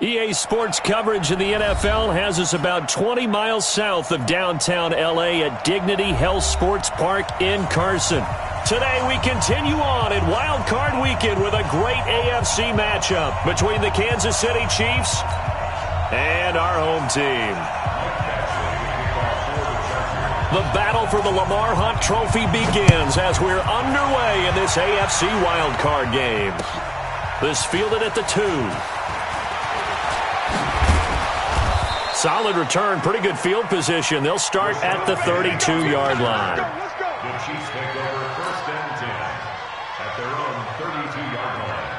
EA Sports coverage of the NFL has us about 20 miles south of downtown L.A. at Dignity Health Sports Park in Carson. Today we continue on in Wild Card Weekend with a great AFC matchup between the Kansas City Chiefs and our home team. The battle for the Lamar Hunt Trophy begins as we're underway in this AFC Wild Card game. This fielded at the 2. Solid return, pretty good field position. They'll start at the 32-yard line. The Chiefs take over 1st and 10 at their own 32-yard line.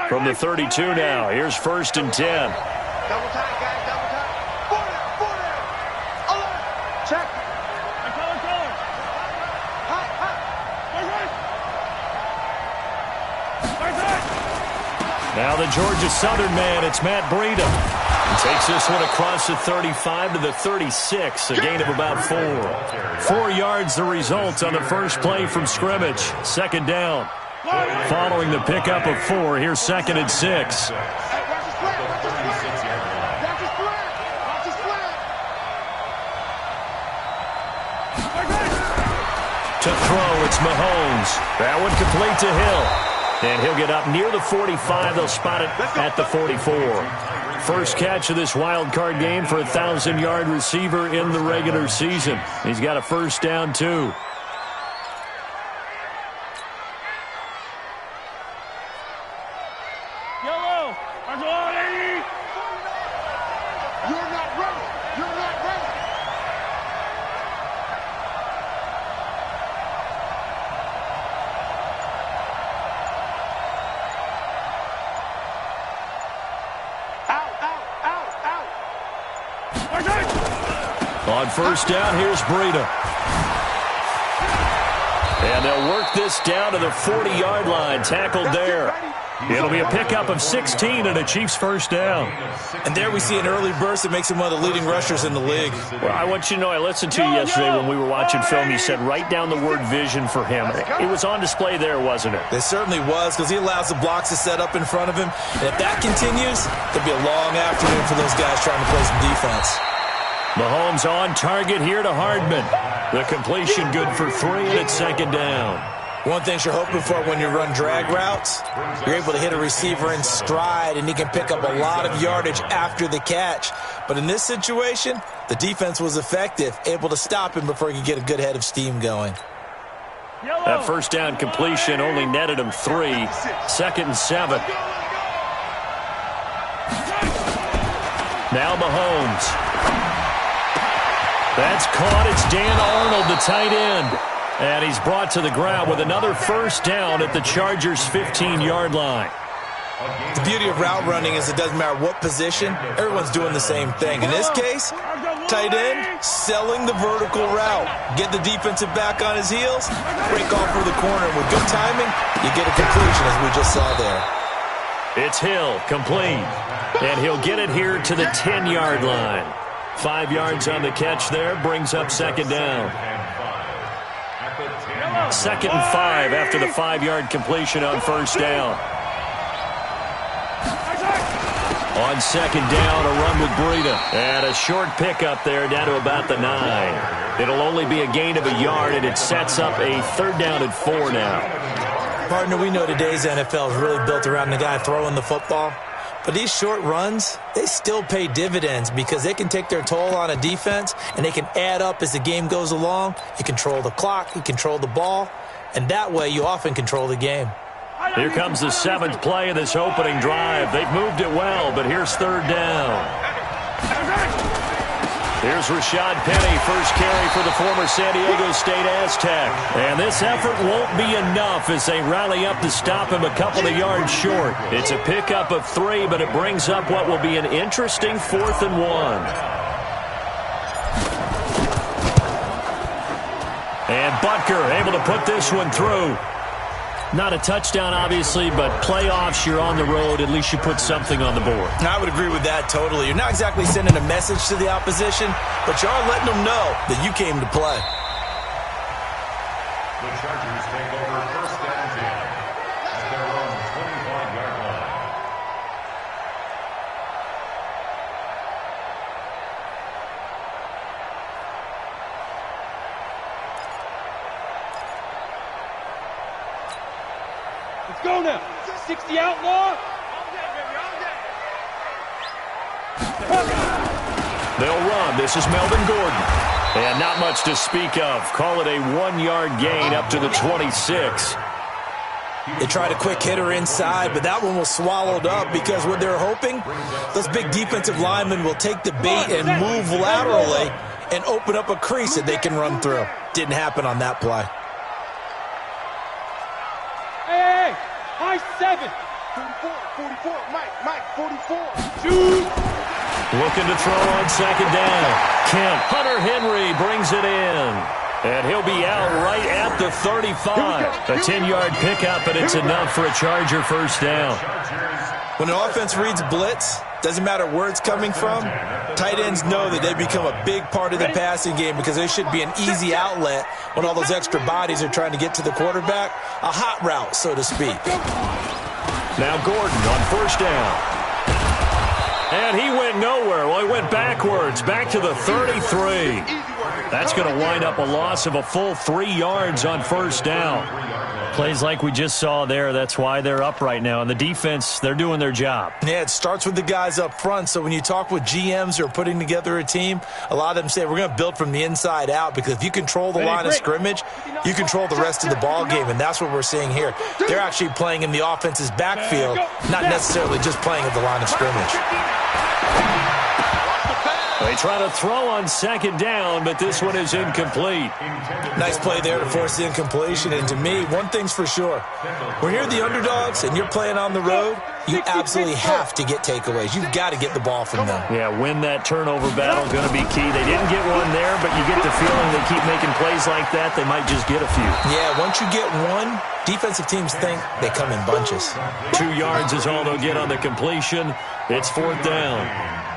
From the 32 now, here's 1st and 10. Double time, guys, double time. 40, alert, check. Now the Georgia Southern man, it's Matt Breida. He takes this one across the 35 to the 36, a gain of about 4. 4 yards the result on the first play from scrimmage. 2nd down. Following the pickup of 4, here's 2nd and 6. To throw, it's Mahomes. That one complete to Hill. And he'll get up near the 45. They'll spot it at the 44. First catch of this wild card game for a 1,000-yard receiver in the regular season. He's got a 1st down, too. Yellow, I'm going 80. You're not ready. You're not ready. On 1st down, here's Breida. And they'll work this down to the 40-yard line. Tackled there. It'll be a pickup of 16 and a Chiefs 1st down. And there we see an early burst that makes him one of the leading rushers in the league. Well, I want you to know, I listened to you yesterday when we were watching film. You said write down the word vision for him. It was on display there, wasn't it? It certainly was, because he allows the blocks to set up in front of him. And if that continues, it'll be a long afternoon for those guys trying to play some defense. Mahomes on target here to Hardman. The completion good for 3, and it's 2nd down. One thing you're hoping for when you run drag routes, you're able to hit a receiver in stride, and he can pick up a lot of yardage after the catch. But in this situation, the defense was effective, able to stop him before he could get a good head of steam going. That 1st down completion only netted him 3. 2nd and 7. Now Mahomes. That's caught. It's Dan Arnold, the tight end. And he's brought to the ground with another 1st down at the Chargers' 15-yard line. The beauty of route running is it doesn't matter what position, everyone's doing the same thing. In this case, tight end, selling the vertical route. Get the defensive back on his heels, break off for the corner. With good timing, you get a completion, as we just saw there. It's Hill, complete. And he'll get it here to the 10-yard line. 5 yards on the catch there, brings up 2nd down. 2nd and 5 after the 5-yard completion on 1st down. On 2nd down, a run with Breida. And a short pickup there down to about the 9. It'll only be a gain of a yard, and it sets up a 3rd down and 4 now. Partner, we know today's NFL is really built around the guy throwing the football. But these short runs, they still pay dividends because they can take their toll on a defense, and they can add up as the game goes along. You control the clock, you control the ball, and that way you often control the game. Here comes the 7th play of this opening drive. They've moved it well, but here's 3rd down. Here's Rashad Penny, first carry for the former San Diego State Aztec. And this effort won't be enough as they rally up to stop him a couple of yards short. It's a pickup of 3, but it brings up what will be an interesting 4th and 1. And Butker able to put this one through. Not a touchdown, obviously, but playoffs, you're on the road. At least you put something on the board. I would agree with that totally. You're not exactly sending a message to the opposition, but you are letting them know that you came to play. The Chargers take over first and 10 at their own 25-yard line. Let's go now. 60 outlaw. They'll run. This is Melvin Gordon. And not much to speak of. Call it a 1-yard gain up to the 26. They tried a quick hitter inside, but that one was swallowed up because what they're hoping, those big defensive linemen will take the bait and move laterally and open up a crease that they can run through. Didn't happen on that play. Hey, high 7. 44, Mike, 44. Shoot. Looking to throw on second down. Kemp. Hunter Henry brings it in. And he'll be out right at the 35. A 10-yard pickup, and it's enough for a Charger first down. When an offense reads blitz, doesn't matter where it's coming from, tight ends know that they become a big part of the passing game because they should be an easy outlet when all those extra bodies are trying to get to the quarterback. A hot route, so to speak. Now Gordon on first down. And he went nowhere. Well, he went backwards, back to the 33. That's going to wind up a loss of a full 3 yards on first down. Plays like we just saw there. That's why they're up right now. And the defense, they're doing their job. Yeah, it starts with the guys up front. So when you talk with GMs who are putting together a team, a lot of them say, we're going to build from the inside out, because if you control the line of scrimmage, you control the rest of the ball game, and that's what we're seeing here. They're actually playing in the offense's backfield, not necessarily just playing at the line of scrimmage. They try to throw on second down, but this one is incomplete. Nice play there to force the incompletion. And to me, one thing's for sure. When you're the underdogs and you're playing on the road, you absolutely have to get takeaways. You've got to get the ball from them. Yeah, win that turnover battle, going to be key. They didn't get one there, but you get the feeling they keep making plays like that, they might just get a few. Yeah, once you get one, defensive teams think they come in bunches. 2 yards is all they'll get on the completion. It's fourth down.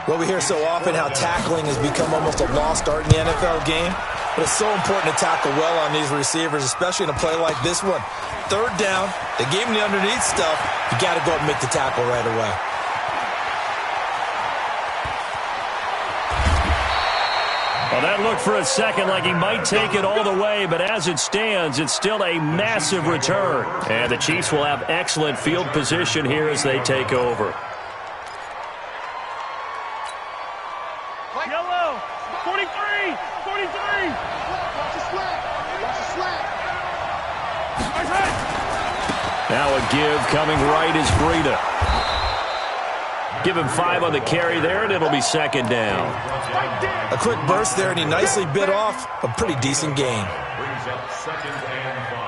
Well, we hear so often how tackling has become almost a lost art in the NFL game, but it's so important to tackle well on these receivers, especially in a play like this one. Third down, they gave him the underneath stuff. You got to go up and make the tackle right away. Well, that looked for a second like he might take it all the way, but as it stands, it's still a massive return. And the Chiefs will have excellent field position here as they take over. Yellow. 43. 43. Now a give coming right is Breida. Give him 5 on the carry there, and it'll be second down. A quick burst there, and he nicely bit off a pretty decent gain. Brings up second and 5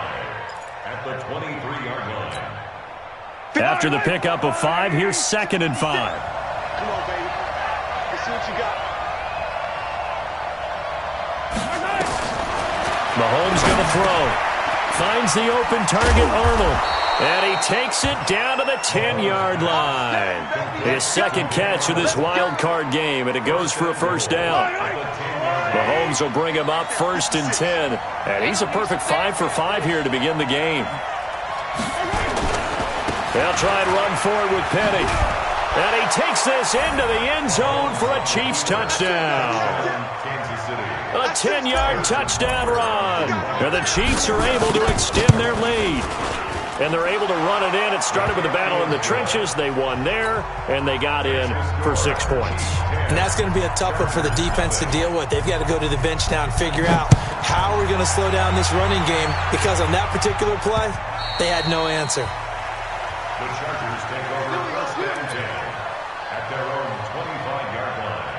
at the 23-yard line. After the pickup of 5, here's second and 5. Come on, baby. Let's see what you got. Mahomes going to throw. Finds the open target, Arnold. And he takes it down to the 10-yard line. His second catch of this wild card game, and it goes for a first down. Mahomes will bring him up first and 10. And he's a perfect 5 for 5 here to begin the game. They'll try and run forward with Penny. And he takes this into the end zone for a Chiefs touchdown. A 10-yard touchdown run. And the Chiefs are able to extend their lead. And they're able to run it in. It started with a battle in the trenches. They won there, and they got in for 6 points. And that's going to be a tough one for the defense to deal with. They've got to go to the bench now and figure out how are we going to slow down this running game, because on that particular play, they had no answer. The Chargers take over first and 10 at their own 25-yard line.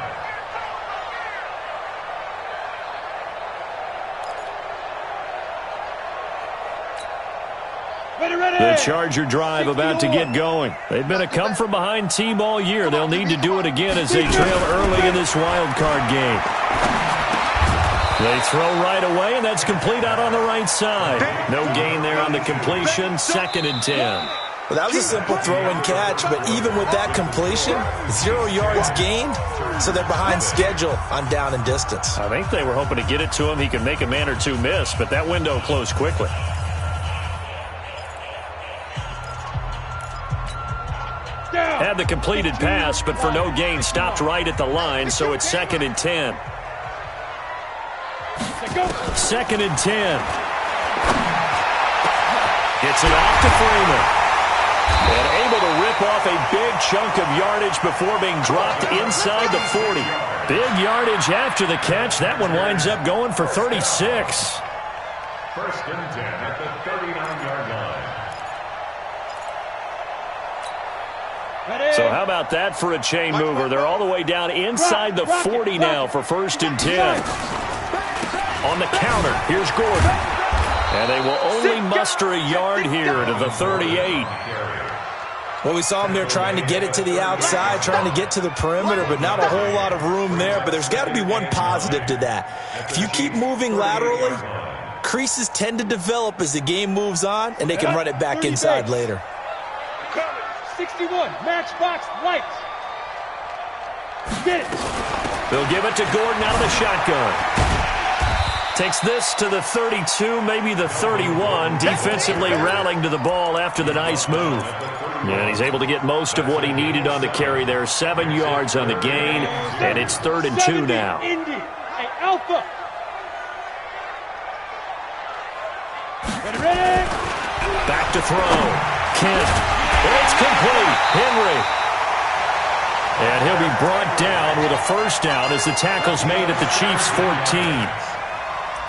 The Charger drive about to get going. They've been a come-from-behind team all year. They'll need to do it again as they trail early in this wild card game. They throw right away, and that's complete out on the right side. No gain there on the completion. 2nd and 10. Well, that was a simple throw and catch, but even with that completion, 0 yards gained, so they're behind schedule on down and distance. I think they were hoping to get it to him. He could make a man or two miss, but that window closed quickly. Had the completed pass, but for no gain, stopped right at the line, so it's 2nd and 10. 2nd and 10. Gets it off to Freeman. And able to rip off a big chunk of yardage before being dropped inside the 40. Big yardage after the catch. That one winds up going for 36. 1st and 10 at the 39-yard line. So how about that for a chain mover? They're all the way down inside the 40 now for 1st and 10. On the counter, here's Gordon. And they will only muster a yard here to the 38. Well, we saw him there trying to get it to the outside, trying to get to the perimeter, but not a whole lot of room there. But there's got to be one positive to that. If you keep moving laterally, creases tend to develop as the game moves on, and they can run it back inside later. 61, matchbox lights. Get it. They'll give it to Gordon out of the shotgun. Takes this to the 32, maybe the 31. Defensively rallying to the ball after the nice move. And he's able to get most of what he needed on the carry there. 7 yards on the gain, and it's 3rd and 2 now. Indy, hey, Alpha. Ready. Back to throw. Kent. It's complete. Henry. And he'll be brought down with a 1st down as the tackle's made at the Chiefs' 14.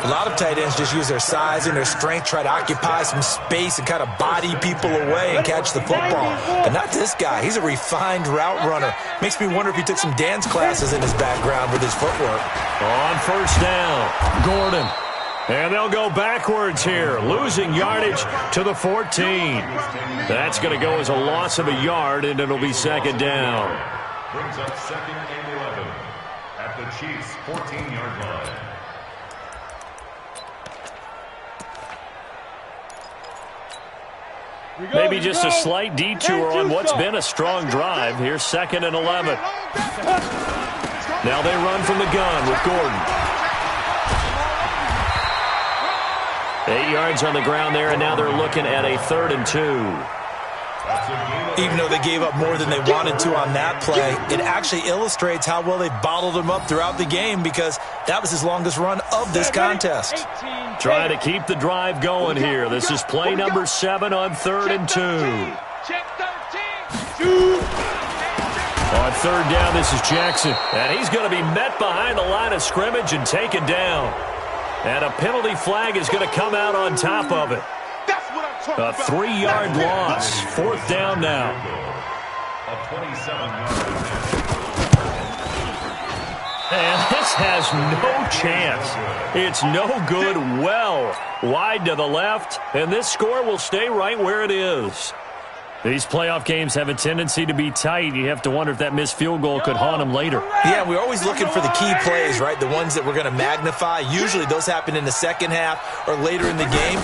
A lot of tight ends just use their size and their strength, try to occupy some space and kind of body people away and catch the football. But not this guy. He's a refined route runner. Makes me wonder if he took some dance classes in his background with his footwork. On 1st down, Gordon. And they'll go backwards here, losing yardage to the 14. That's going to go as a loss of a yard, and it'll be 2nd down. Brings up 2nd and 11 at the Chiefs' 14-yard line. Maybe just a slight detour on what's been a strong drive. Here's 2nd and 11. Now they run from the gun with Gordon. 8 yards on the ground there, and now they're looking at a 3rd and 2. Even though they gave up more than they wanted to on that play, it actually illustrates how well they bottled him up throughout the game because that was his longest run of this contest. Trying to keep the drive going here. This is play number 7 on 3rd and 2. On 3rd down, this is Jackson. And he's going to be met behind the line of scrimmage and taken down. And a penalty flag is going to come out on top of it. A 3-yard loss. 4th down now. A 27-yard. And this has no chance. It's no good. Well wide to the left, and this score will stay right where it is. These playoff games have a tendency to be tight. You have to wonder if that missed field goal could haunt them later. Yeah, we're always looking for the key plays, right? The ones that we're going to magnify. Usually those happen in the second half or later in the game.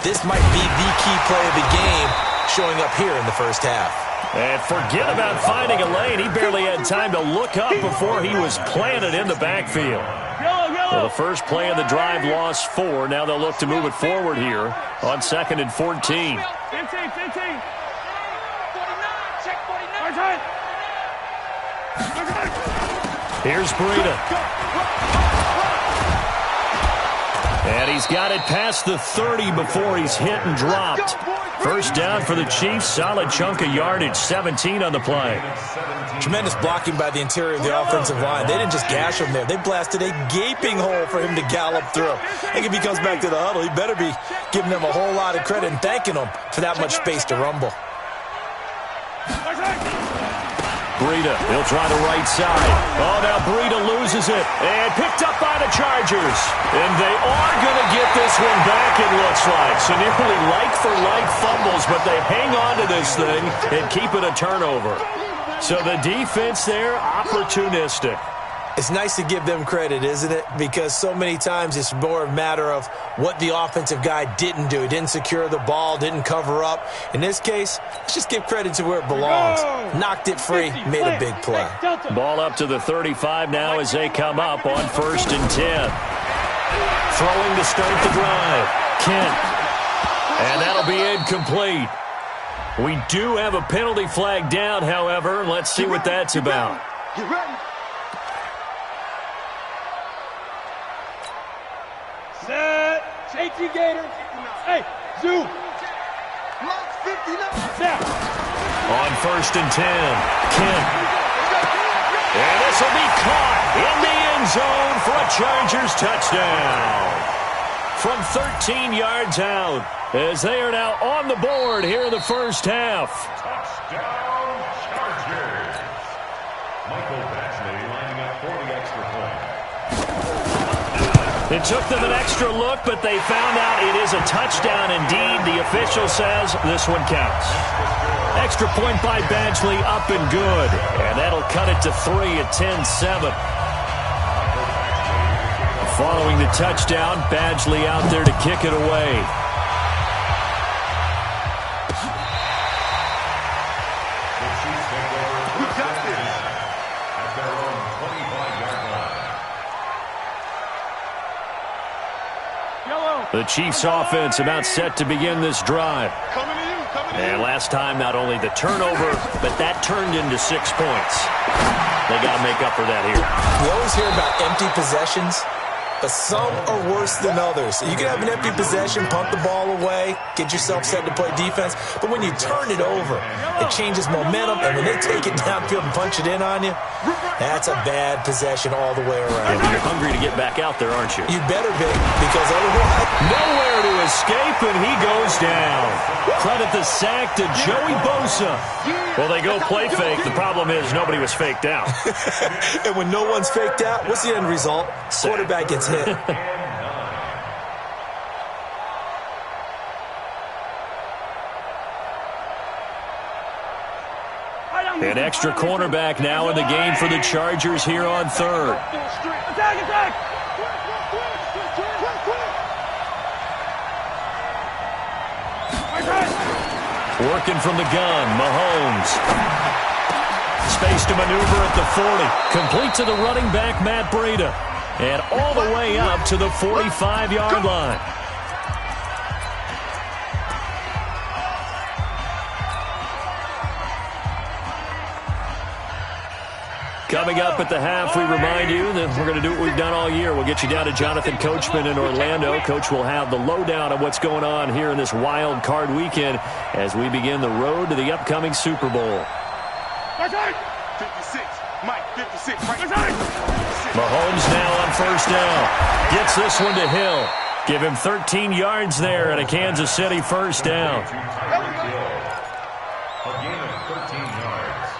This might be the key play of the game showing up here in the first half. And forget about finding a lane. He barely had time to look up before he was planted in the backfield. Well, the first play of the drive lost 4. Now they'll look to move it forward here on 2nd and 14. 15. Here's Breida. And he's got it past the 30 before he's hit and dropped. 1st down for the Chiefs. Solid chunk of yardage. 17 on the play. Tremendous blocking by the interior of the offensive line. They didn't just gash him there. They blasted a gaping hole for him to gallop through. I think if he comes back to the huddle, he better be giving them a whole lot of credit and thanking them for that much space to rumble. Breida, he'll try the right side. Oh, now Breida loses it. And picked up by the Chargers. And they are going to get this one back, it looks like. So nearly like-for-like fumbles, but they hang on to this thing and keep it a turnover. So the defense there, opportunistic. It's nice to give them credit, isn't it? Because so many times it's more a matter of what the offensive guy didn't do. He didn't secure the ball, didn't cover up. In this case, let's just give credit to where it belongs. Knocked it free, made a big play. Ball up to the 35 now as they come up on 1st and 10. Throwing to start the drive. Kent. And that'll be incomplete. We do have a penalty flag down, however. Let's see what that's about. Get ready. Set. Safety Gator. Hey, zoom. Block 59. Now. On 1st and 10. Kent. And this will be caught in the end zone for a Chargers touchdown. From 13 yards out, as they are now on the board here in the first half. Touchdown, Chargers. Michael Batchley lining up for the extra point. It took them an extra look, but they found out it is a touchdown indeed. The official says this one counts. Extra point by Badgley, up and good. And that'll cut it to 3 at 10-7. Following the touchdown, Badgley out there to kick it away. At their own 25-yard line. The Chiefs offense about set to begin this drive. Coming to you. Coming to you. And last time, not only the turnover, but that turned into 6 points. They got to make up for that here. You always hear about empty possessions, but some are worse than others. You can have an empty possession, punt the ball away, get yourself set to play defense, but when you turn it over, it changes momentum, and when they take it downfield and punch it in on you, that's a bad possession all the way around. And you're hungry to get back out there, aren't you? You better be, because otherwise... Nowhere to escape, and he goes down. Credit the sack to Joey Bosa. Well, they go play fake. The problem is nobody was faked out. And when no one's faked out, what's the end result? Quarterback gets hit. An extra cornerback now in the game for the Chargers here on 3rd. Attack, attack. Working from the gun, Mahomes. Space to maneuver at the 40. Complete to the running back, Matt Breida. And all the way up to the 45-yard line. Coming up at the half, we remind you that we're going to do what we've done all year. We'll get you down to Jonathan Coachman in Orlando. Coach will have the lowdown of what's going on here in this wild card weekend as we begin the road to the upcoming Super Bowl. 56. Mike, 56. Mahomes now on 1st down. Gets this one to Hill. Give him 13 yards there and a Kansas City 1st down. A gain of 13 yards.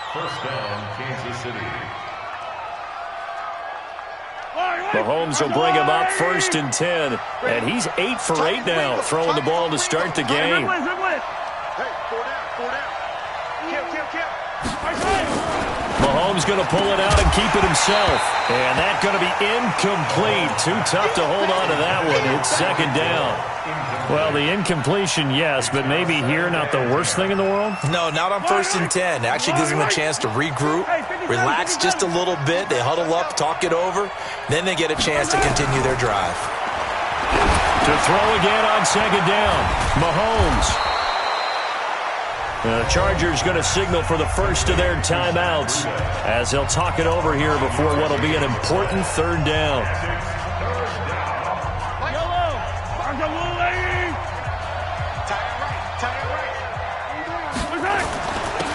1st down, Kansas City. Mahomes will bring him up 1st and 10. And he's 8 for 8 now, throwing the ball to start the game. Hey, 4 down. Kill. Mahomes going to pull it out and keep it himself. And that's going to be incomplete. Too tough to hold on to that one. It's 2nd down. Well, the incompletion, yes, but maybe here not the worst thing in the world? No, not on 1st and 10. It actually gives them a chance to regroup, relax just a little bit. They huddle up, talk it over. Then they get a chance to continue their drive. To throw again on 2nd down. Mahomes. The Chargers going to signal for the first of their timeouts as they'll talk it over here before what will be an important 3rd down.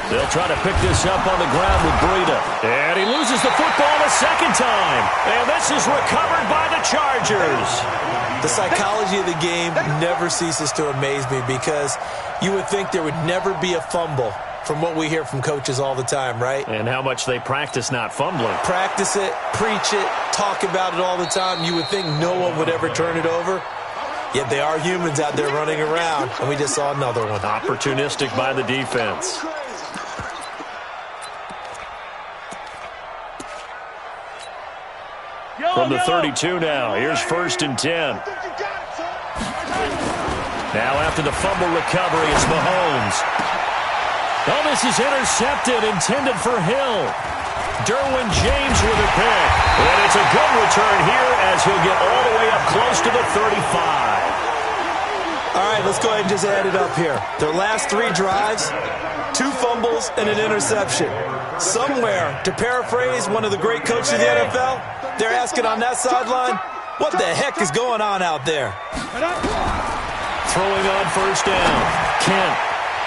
They'll try to pick this up on the ground with Breida. And he loses the football a 2nd time. And this is recovered by the Chargers. The psychology of the game never ceases to amaze me because you would think there would never be a fumble from what we hear from coaches all the time, right? And how much they practice not fumbling. Practice it, preach it, talk about it all the time. You would think no one would ever turn it over. Yet they are humans out there running around, and we just saw another one. Opportunistic by the defense. From the 32 now, here's 1st and 10. Now after the fumble recovery, it's Mahomes. Oh, this is intercepted, intended for Hill. Derwin James with a pick. And it's a good return here as he'll get all the way up close to the 35. All right, let's go ahead and just add it up here. Their last 3 drives, 2 fumbles and an interception. Somewhere, to paraphrase one of the great coaches of the NFL, they're asking on that sideline, what the heck is going on out there? Throwing on 1st down. Kent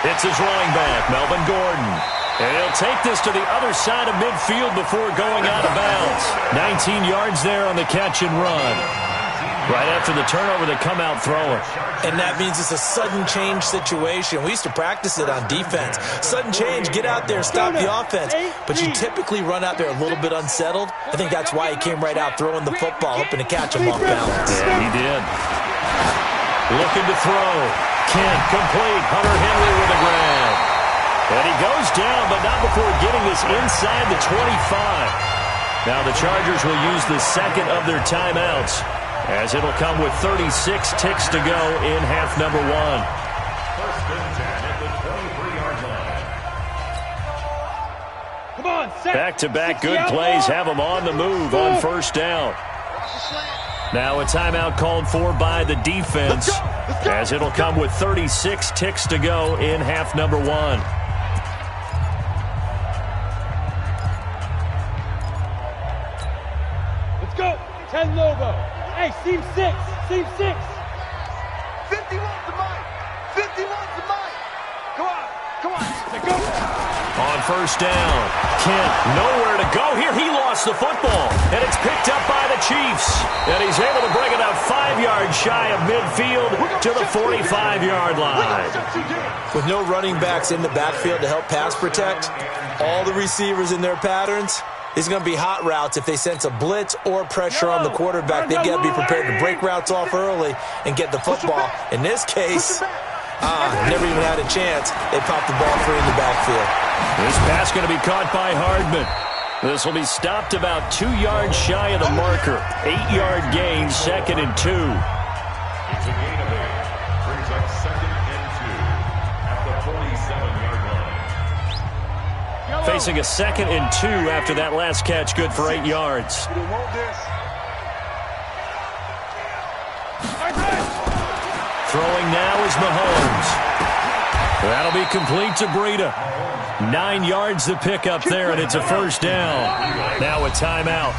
hits his running back, Melvin Gordon. And he'll take this to the other side of midfield before going out of bounds. 19 yards there on the catch and run. Right after the turnover, they come out throwing. And that means it's a sudden change situation. We used to practice it on defense. Sudden change, get out there, stop the offense. But you typically run out there a little bit unsettled. I think that's why he came right out throwing the football, hoping to catch him off balance. Yeah, he did. Looking to throw. Kent complete. Hunter Henry with a grab. And he goes down, but not before getting this inside the 25. Now the Chargers will use the second of their timeouts, as it'll come with 36 ticks to go in half number 1. 1st and 10 at the 23-yard line. Come on, set. Back-to-back good plays have them on the move on 1st down. Now a timeout called for by the defense, as it'll come with 36 ticks to go in half number 1. Let's go. 10 logo. Hey, seam 6. Seam 6. 51's the mic. 51's the mic. Come on. Come on. Let's go. On 1st down, Kent nowhere to go here. He lost the football, and it's picked up by the Chiefs. And he's able to bring it out 5 yards shy of midfield to the 45-yard line. With no running backs in the backfield to help pass protect, all the receivers in their patterns, it's going to be hot routes if they sense a blitz or pressure on the quarterback. They've got to be prepared to break routes off early and get the football. In this case, never even had a chance. They popped the ball free in the backfield. This pass going to be caught by Hardman. This will be stopped about 2 yards shy of the marker. 8-yard gain, 2nd and 2. It's a gain of 8. Brings up 2nd and 2 at the 47-yard line. Facing a 2nd and 2 after that last catch, good for 8 yards. Throwing now is Mahomes. That'll be complete to Breida. 9 yards to pick up there, and it's a 1st down. Now a timeout.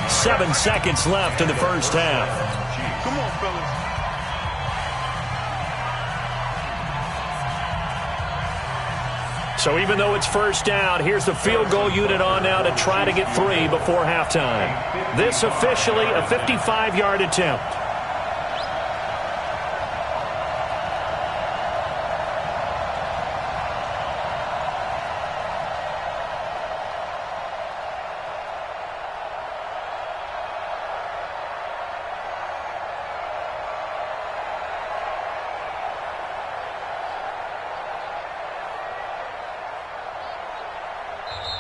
7 seconds left in the 1st half. Come on, fellas. So even though it's 1st down, here's the field goal unit on now to try to get 3 before halftime. This officially a 55-yard attempt.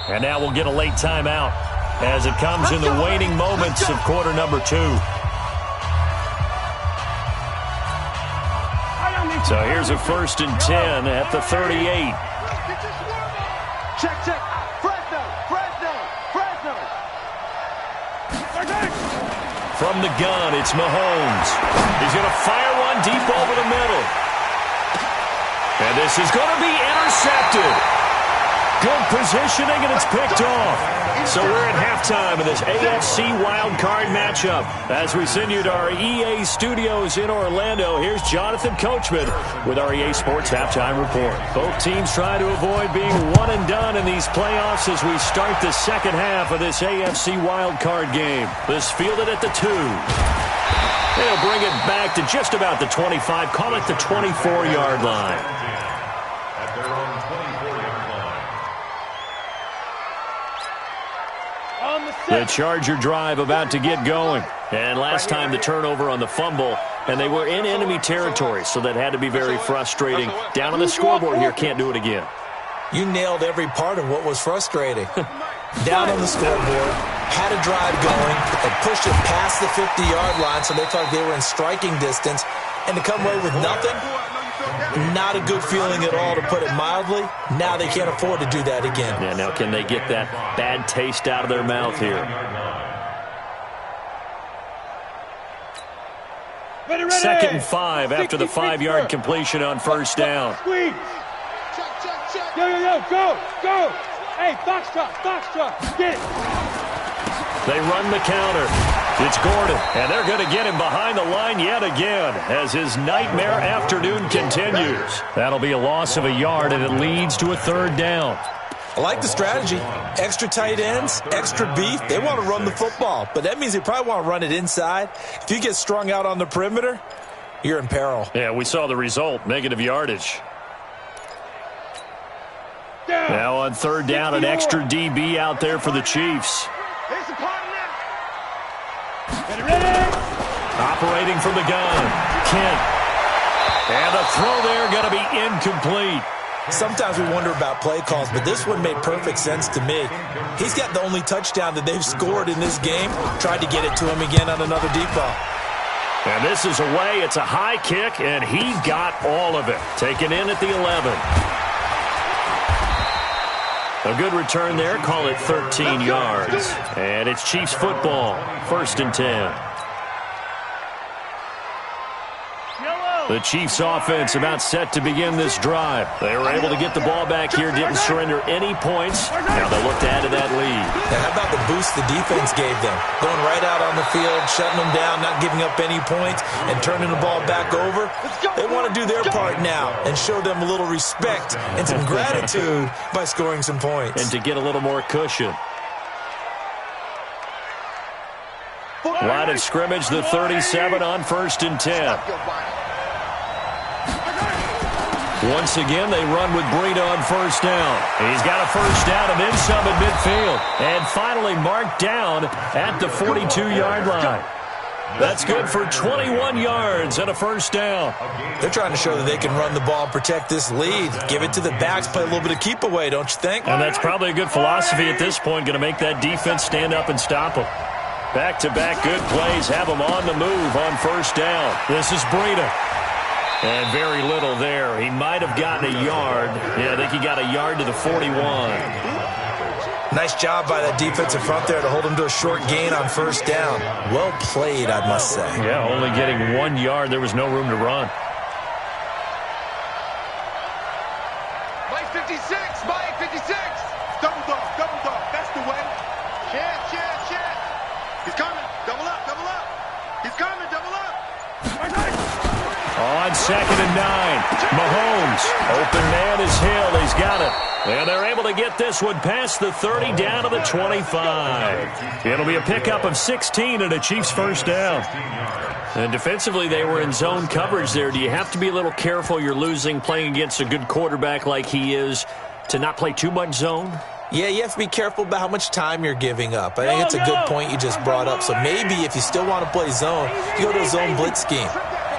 And now we'll get a late timeout as it comes in the waning moments of quarter number 2. So here's a 1st and 10 at the 38. Check, check. Fresno, Fresno, Fresno. From the gun, it's Mahomes. He's going to fire one deep over the middle. And this is going to be intercepted. Good positioning, and it's picked off. So we're at halftime of this AFC wildcard matchup. As we send you to our EA studios in Orlando, here's Jonathan Coachman with our EA Sports Halftime Report. Both teams try to avoid being one and done in these playoffs as we start the 2nd half of this AFC wildcard game. This fielded at the 2. They'll bring it back to just about the 25, call it the 24-yard line. At their own 24-yard line. The Charger drive about to get going. And last time the turnover on the fumble, and they were in enemy territory, so that had to be very frustrating. Down on the scoreboard here, can't do it again. You nailed every part of what was frustrating. Down on the scoreboard, had a drive going, and pushed it past the 50-yard line so they thought they were in striking distance, and to come away with nothing, not a good feeling at all, to put it mildly. Now they can't afford to do that again. Yeah, now can they get that bad taste out of their mouth here? Ready. 2nd and 5 after the 5-yard completion on first down. Squeeze. Yo, go. Hey, foxtrot, get it. They run the counter. It's Gordon, and they're going to get him behind the line yet again as his nightmare afternoon continues. That'll be a loss of a yard, and it leads to a 3rd down. I like the strategy. Extra tight ends, extra beef. They want to run the football, but that means they probably want to run it inside. If you get strung out on the perimeter, you're in peril. Yeah, we saw the result, negative yardage. Now on 3rd down, an extra DB out there for the Chiefs. Ready. Operating from the gun, Kent. And the throw there going to be incomplete. Sometimes we wonder about play calls, but this one made perfect sense to me. He's got the only touchdown that they've scored in this game. Tried to get it to him again on another deep ball. And this is away. It's a high kick, and he got all of it. Taken in at the 11. A good return there. Call it 13 yards. And it's Chiefs football. 1st and 10. The Chiefs offense about set to begin this drive. They were able to get the ball back here, didn't surrender any points. Now they look to add to that lead. Now, how about the boost the defense gave them? Going right out on the field, shutting them down, not giving up any points, and turning the ball back over. They want to do their part now and show them a little respect and some gratitude by scoring some points. And to get a little more cushion. Line of scrimmage, the 37 on 1st and 10. Once again, they run with Breida on 1st down. He's got a 1st down and then some at midfield. And finally marked down at the 42-yard line. That's good for 21 yards and a 1st down. They're trying to show that they can run the ball and protect this lead. Give it to the backs, play a little bit of keep away, don't you think? And that's probably a good philosophy at this point, going to make that defense stand up and stop them. Back-to-back good plays have them on the move on 1st down. This is Breida. And very little there. He might have gotten a yard. Yeah, I think he got a yard to the 41. Nice job by that defensive front there to hold him to a short gain on 1st down. Well played, I must say. Yeah, only getting 1 yard. There was no room to run. Mike 56. Double dog. That's the way. Chant. He's coming. Double up. He's coming. Double up. On 2nd and 9, Mahomes. Open man is Hill. He's got it. And they're able to get this one past the 30 down to the 25. It'll be a pickup of 16 and a Chiefs 1st down. And defensively, they were in zone coverage there. Do you have to be a little careful? You're losing playing against a good quarterback like he is to not play too much zone? Yeah, you have to be careful about how much time you're giving up. I think it's a good point you just brought up. So maybe if you still want to play zone, you go to a zone blitz scheme.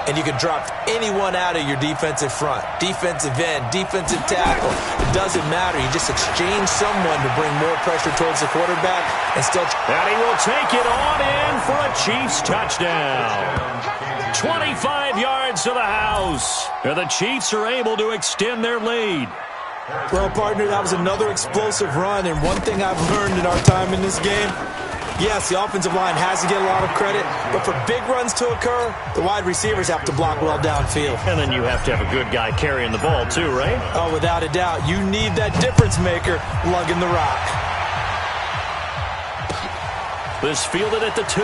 And you can drop anyone out of your defensive front. Defensive end, defensive tackle. It doesn't matter. You just exchange someone to bring more pressure towards the quarterback and still... And he will take it on in for a Chiefs touchdown. 25 yards to the house. And the Chiefs are able to extend their lead. Well, partner, that was another explosive run. And one thing I've learned in our time in this game, yes, the offensive line has to get a lot of credit, but for big runs to occur, the wide receivers have to block well downfield. And then you have to have a good guy carrying the ball too, right? Oh, without a doubt. You need that difference maker lugging the rock. This fielded at the 2.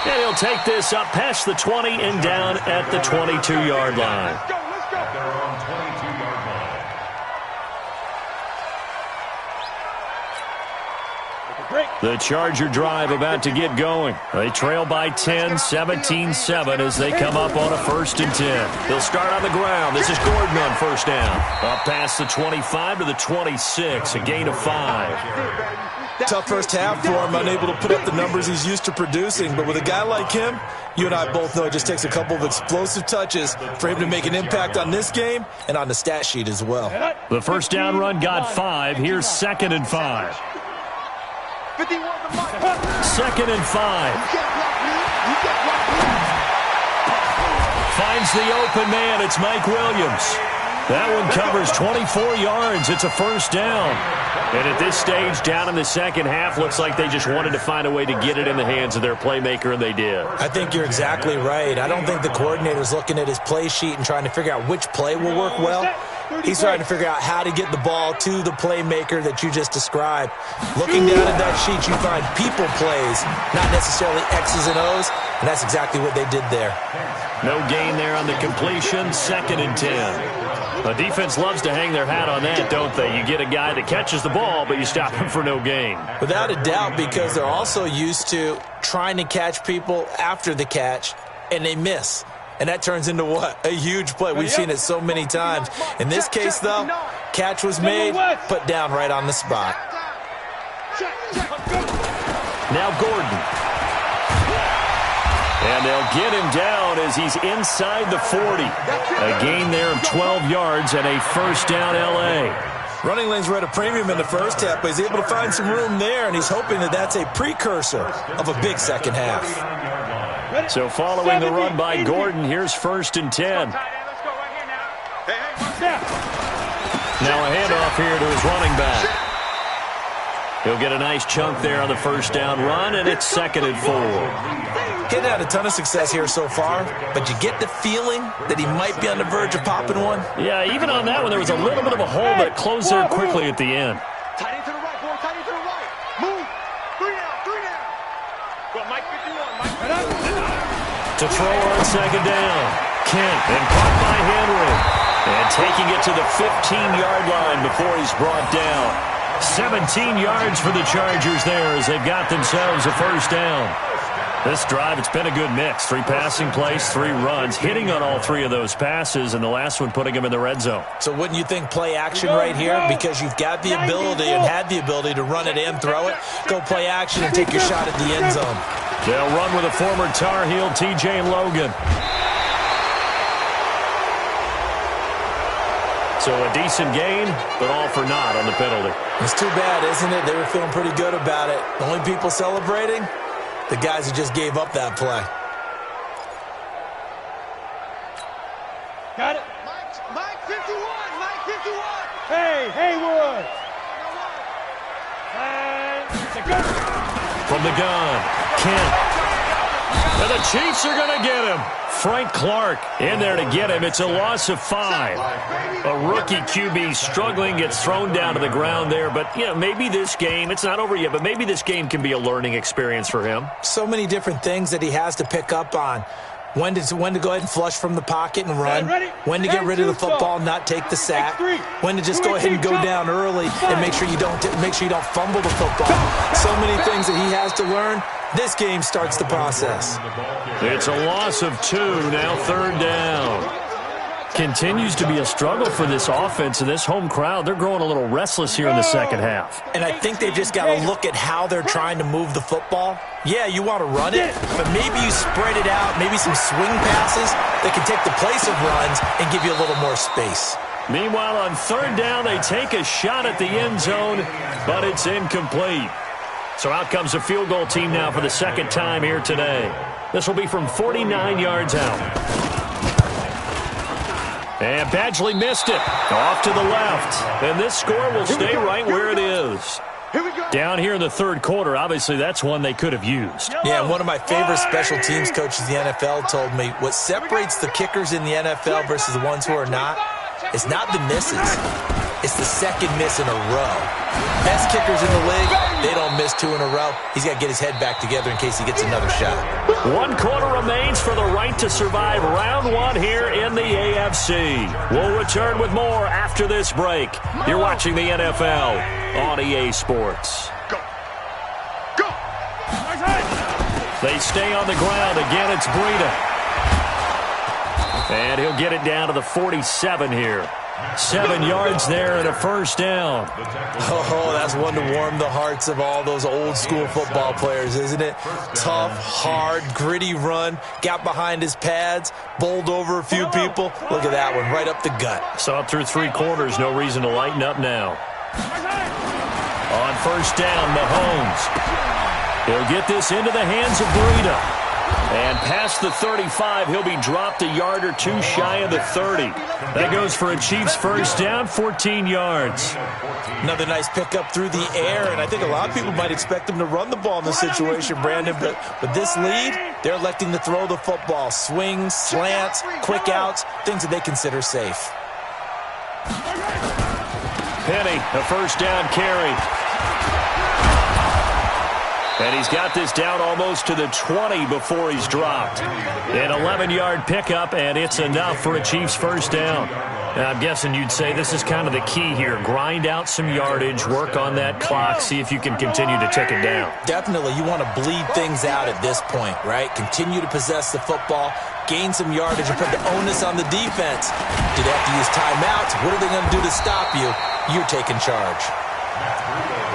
And he'll take this up past the 20 and down at the 22-yard line. Let's go. They're on 22-yard line. The Charger drive about to get going. They trail by 10, 17-7 as they come up on a 1st and 10. They'll start on the ground. This is Gordon on 1st down. Up past the 25 to the 26, a gain of 5. Tough first half for him, unable to put up the numbers he's used to producing. But with a guy like him, you and I both know it just takes a couple of explosive touches for him to make an impact on this game and on the stat sheet as well. The 1st down run got 5. Here's 2nd and 5. 2nd and 5. Finds the open man. It's Mike Williams. That one covers 24 yards. It's a first down. And at this stage, down in the second half, looks like they just wanted to find a way to get it in the hands of their playmaker, and they did. I think you're exactly right. I don't think the coordinator's looking at his play sheet and trying to figure out which play will work well. He's trying to figure out how to get the ball to the playmaker that you just described. Looking down at that sheet, you find people plays, not necessarily X's and O's, and that's exactly what they did there. No gain there on the completion. 2nd and 10. The defense loves to hang their hat on that, don't they? You get a guy that catches the ball, but you stop him for no gain. Without a doubt, because they're also used to trying to catch people after the catch, and they miss. And that turns into what? A huge play. We've seen it so many times. In this case, though, catch was made, put down right on the spot. Now Gordon. And they'll get him down as he's inside the 40. A gain there of 12 yards and a first down L.A. Running lanes were at a premium in the first half, but he's able to find some room there, and he's hoping that that's a precursor of a big second half. So following the run by Gordon, here's 1st and 10. Now a handoff here to his running back. He'll get a nice chunk there on the first down run, and it's 2nd and 4. Getting had a ton of success here so far, but you get the feeling that he might be on the verge of popping one. Yeah, even on that one, there was a little bit of a hole, but it closed there quickly at the end. Tight end to the right, boy. Tight end to the right. Move. 3 down. Go on, Mike 51. Mike 51. To throw on 2nd down. Kent, and caught by Henry. And taking it to the 15-yard line before he's brought down. 17 yards for the Chargers there as they've got themselves a first down. This drive, it's been a good mix. 3 passing plays, 3 runs, hitting on all 3 of those passes, and the last one putting them in the red zone. So wouldn't you think play action right here? Because you've got the ability and had the ability to run it and throw it. Go play action and take your shot at the end zone. They'll run with a former Tar Heel, T.J. Logan. So a decent gain, but all for naught on the penalty. It's too bad, isn't it? They were feeling pretty good about it. The only people celebrating, the guys who just gave up that play. Got it. Mike 51. Mike 51. Hey, Haywood. From the gun, Kent. And the Chiefs are going to get him. Frank Clark in there to get him. It's a loss of 5. A rookie QB struggling, gets thrown down to the ground there. But, you know, maybe this game, it's not over yet, but maybe this game can be a learning experience for him. So many different things that he has to pick up on. When to go ahead and flush from the pocket and run. When to get rid of the football, not take the sack. When to just go ahead and go down early and make sure you don't fumble the football. So many things that he has to learn. This game starts the process. It's a loss of 2, now 3rd down. Continues to be a struggle for this offense and this home crowd. They're growing a little restless here in the second half. And I think they've just got to look at how they're trying to move the football. Yeah, you want to run it, but maybe you spread it out, maybe some swing passes that can take the place of runs and give you a little more space. Meanwhile, on 3rd down, they take a shot at the end zone, but it's incomplete. So out comes the field goal team now for the 2nd time here today. This will be from 49 yards out. And Badgley missed it. Off to the left. And this score will stay right where it is. Down here in the 3rd quarter, obviously that's one they could have used. Yeah, and one of my favorite special teams coaches in the NFL told me what separates the kickers in the NFL versus the ones who are not is not the misses. It's the second miss in a row. Best kickers in the league, they don't miss 2 in a row. He's got to get his head back together in case he gets another shot. 1 quarter remains for the right to survive round 1 here in the AFC. We'll return with more after this break. You're watching the NFL on EA Sports. Go. Go. They stay on the ground. Again, it's Breida. And he'll get it down to the 47 here. 7 yards there and a first down. Oh, that's one to warm the hearts of all those old school football players, isn't it? Tough, hard, gritty run. Got behind his pads, bowled over a few people. Look at that one, right up the gut. Saw it through 3 quarters. No reason to lighten up now. On first down, Mahomes. He'll get this into the hands of Breida. And past the 35, he'll be dropped a yard or two shy of the 30. That goes for a Chiefs first down, 14 yards. Another nice pickup through the air, and I think a lot of people might expect him to run the ball in this situation, Brandon. But with this lead, they're electing to throw the football. Swings, slants, quick outs, things that they consider safe. Penny, a first down carry. And he's got this down almost to the 20 before he's dropped. An 11-yard pickup, and it's enough for a Chiefs first down. Now, I'm guessing you'd say this is kind of the key here. Grind out some yardage, work on that clock, see if you can continue to tick it down. Definitely. You want to bleed things out at this point, right? Continue to possess the football, gain some yardage, and put the onus on the defense. Do they have to use timeouts? What are they going to do to stop you? You're taking charge.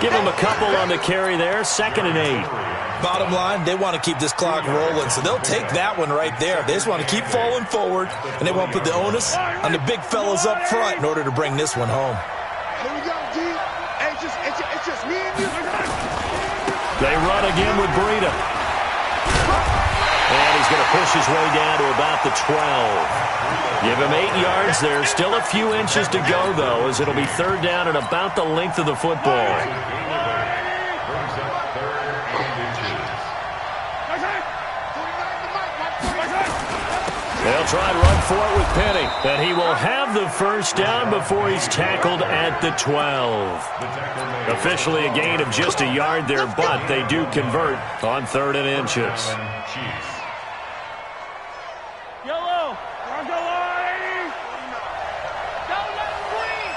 Give him a couple on the carry there, 2nd and 8. Bottom line, they want to keep this clock rolling, so they'll take that one right there. They just want to keep falling forward, and they want to put the onus on the big fellas up front in order to bring this one home. Here we go, D. Hey, it's just me and you. They run again with Breida. And he's going to push his way down to about the 12. Give him 8 yards there. Still a few inches to go, though, as it'll be third down and about the length of the football. They'll try and run for it with Penny. And he will have the first down before he's tackled at the 12. Officially a gain of just a yard there, but they do convert on 3rd and inches. Yellow, on the line. Don't let him breathe.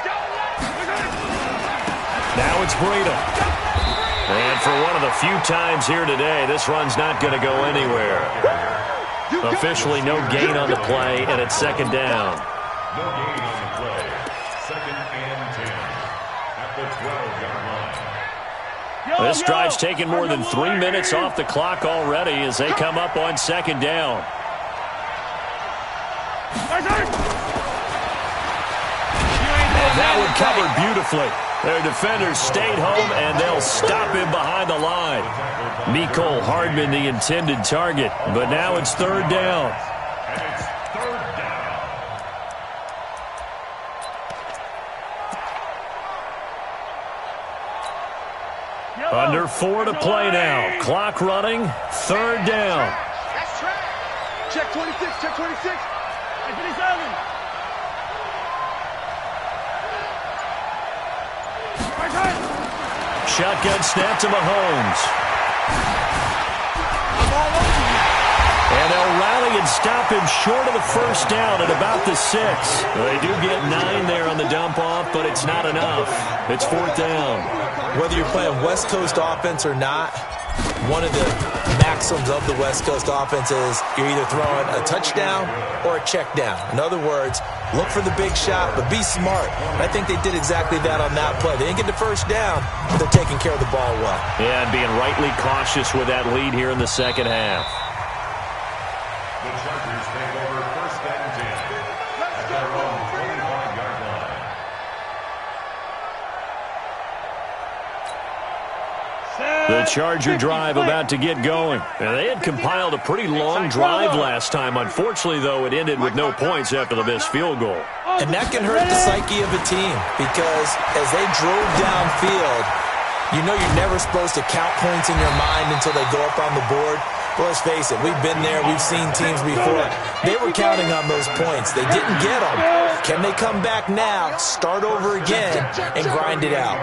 Don't let him breathe. Now it's Breida. And for one of the few times here today, this run's not going to go anywhere. Officially no gain on the play, and it's 2nd down. No gain on the play. 2nd and 10 at the 12-yard line. This drive's taken more than 3 minutes off the clock already as they come up on 2nd down. And that one covered beautifully. Their defenders stayed home, and they'll stop him behind the line. Mecole Hardman, the intended target, but now it's 3rd down. And it's 3rd down. Under 4 to play now. Clock running, 3rd down. That's track. Check 26, check 26. Check 27. Shotgun snap to Mahomes. And they'll rally and stop him short of the first down at about the 6. They do get 9 there on the dump off, but it's not enough. It's 4th down. Whether you're playing West Coast offense or not, one of the maxims of the West Coast offense is you're either throwing a touchdown or a check down. In other words, look for the big shot, but be smart. And I think they did exactly that on that play. They didn't get the first down, but they're taking care of the ball well. Yeah, and being rightly cautious with that lead here in the second half. The Chargers take over 1st and 10 at their own 25-yard line. The Charger drive about to get going. And they had compiled a pretty long drive last time. Unfortunately, though, it ended with no points after the missed field goal. And that can hurt the psyche of a team because as they drove downfield, you know you're never supposed to count points in your mind until they go up on the board. But let's face it, we've been there. We've seen teams before. They were counting on those points. They didn't get them. Can they come back now, start over again, and grind it out?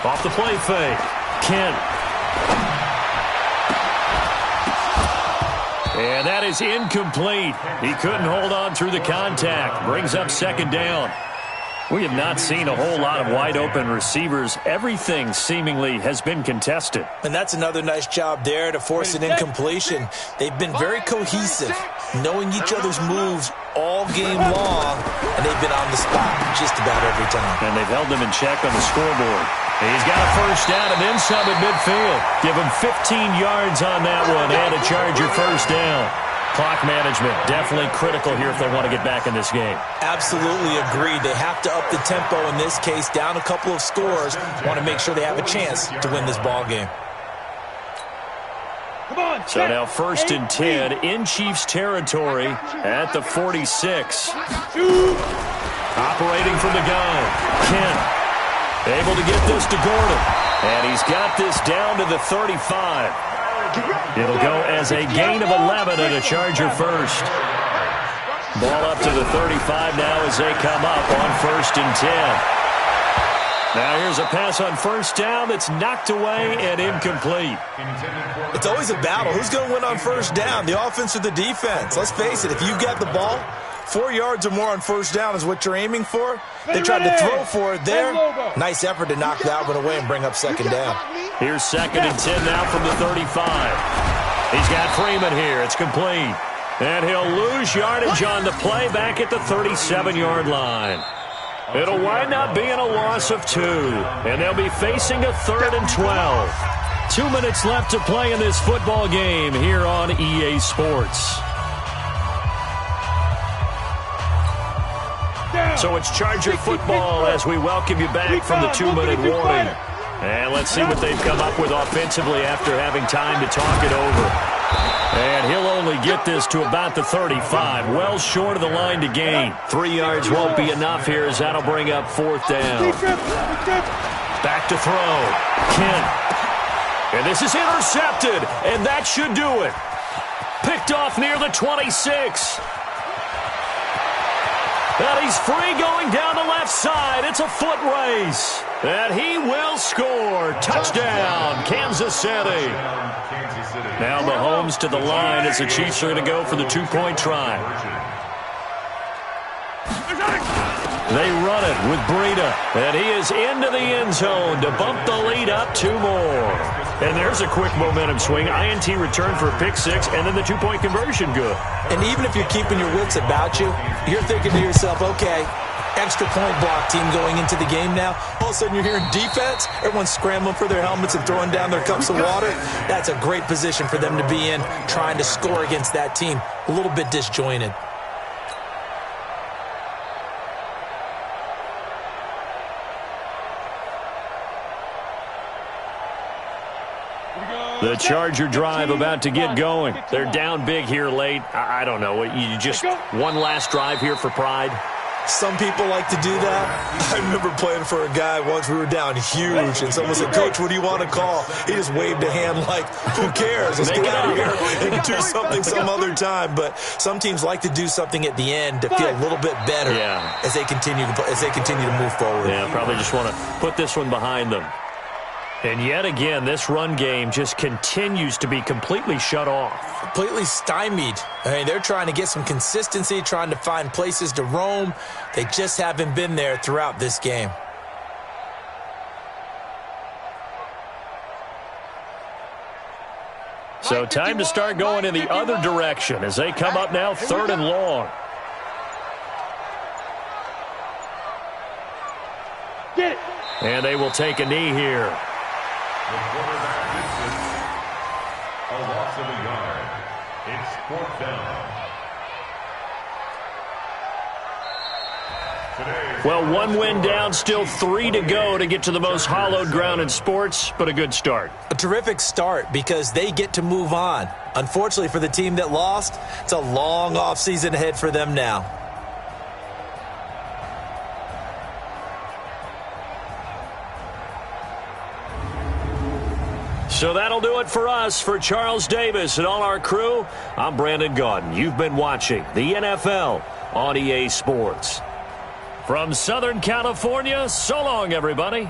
Off the play fake. Kent. And that is incomplete. He couldn't hold on through the contact. Brings up 2nd down. We have not seen a whole lot of wide-open receivers. Everything seemingly has been contested. And that's another nice job there to force an incompletion. They've been very cohesive, knowing each other's moves all game long, and they've been on the spot just about every time. And they've held them in check on the scoreboard. He's got a first down and then some at midfield. Give him 15 yards on that one and a Charger first down. Clock management, definitely critical here if they want to get back in this game. Absolutely agreed. They have to up the tempo in this case, down a couple of scores. Want to make sure they have a chance to win this ball game. So now 1st and 10 in Chiefs territory at the 46. Operating from the gun. Kent able to get this to Gordon. And he's got this down to the 35. It'll go as a gain of 11 and a Charger first. Ball up to the 35 now as they come up on 1st and 10. Now here's a pass on 1st down that's knocked away and incomplete. It's always a battle. Who's going to win on 1st down, the offense or the defense? Let's face it, if you get the ball, 4 yards or more on 1st down is what you're aiming for. They tried to throw for it there. Nice effort to knock that one away and bring up 2nd down. Here's 2nd and 10 now from the 35. He's got Freeman here. It's complete. And he'll lose yardage on the play back at the 37-yard line. It'll wind up being a loss of 2. And they'll be facing a 3rd and 12. 2 minutes left to play in this football game here on EA Sports. So it's Charger football as we welcome you back from the 2-minute warning. And let's see what they've come up with offensively after having time to talk it over. And he'll only get this to about the 35, well short of the line to gain. 3 yards won't be enough here as that'll bring up 4th down. Back to throw. Kent. And this is intercepted, and that should do it. Picked off near the 26. And he's free going down the left side. It's a foot race. And he will score. Touchdown, Kansas City. Now Mahomes to the line as the Chiefs are going to go for the 2-point try. They run it with Breida. And he is into the end zone to bump the lead up 2 more. And there's a quick momentum swing. INT return for a pick 6, and then the 2-point conversion good. And even if you're keeping your wits about you, you're thinking to yourself, okay, extra point block team going into the game now. All of a sudden you're hearing defense. Everyone's scrambling for their helmets and throwing down their cups of water. That's a great position for them to be in, trying to score against that team. A little bit disjointed. The Charger drive about to get going. They're down big here late. I don't know. You just one last drive here for pride? Some people like to do that. I remember playing for a guy once. We were down huge, and someone said, "Coach, what do you want to call?" He just waved a hand like, who cares? Let's get out of here and do something some other time. But some teams like to do something at the end to feel a little bit better as they continue to move forward. Yeah, probably just want to put this one behind them. And yet again, this run game just continues to be completely shut off. Completely stymied. I mean, they're trying to get some consistency, trying to find places to roam. They just haven't been there throughout this game. So time to start going in the other direction as they come up now 3rd and long. Get it. And they will take a knee here. The quarterback gets it. A loss of a yard. It's 4th down. Well, 1 win down, still 3 to go to get to the most hallowed ground in sports, but a good start. A terrific start because they get to move on. Unfortunately for the team that lost, it's a long offseason ahead for them now. So that'll do it for us. For Charles Davis and all our crew, I'm Brandon Gaudin. You've been watching the NFL on EA Sports. From Southern California, so long, everybody.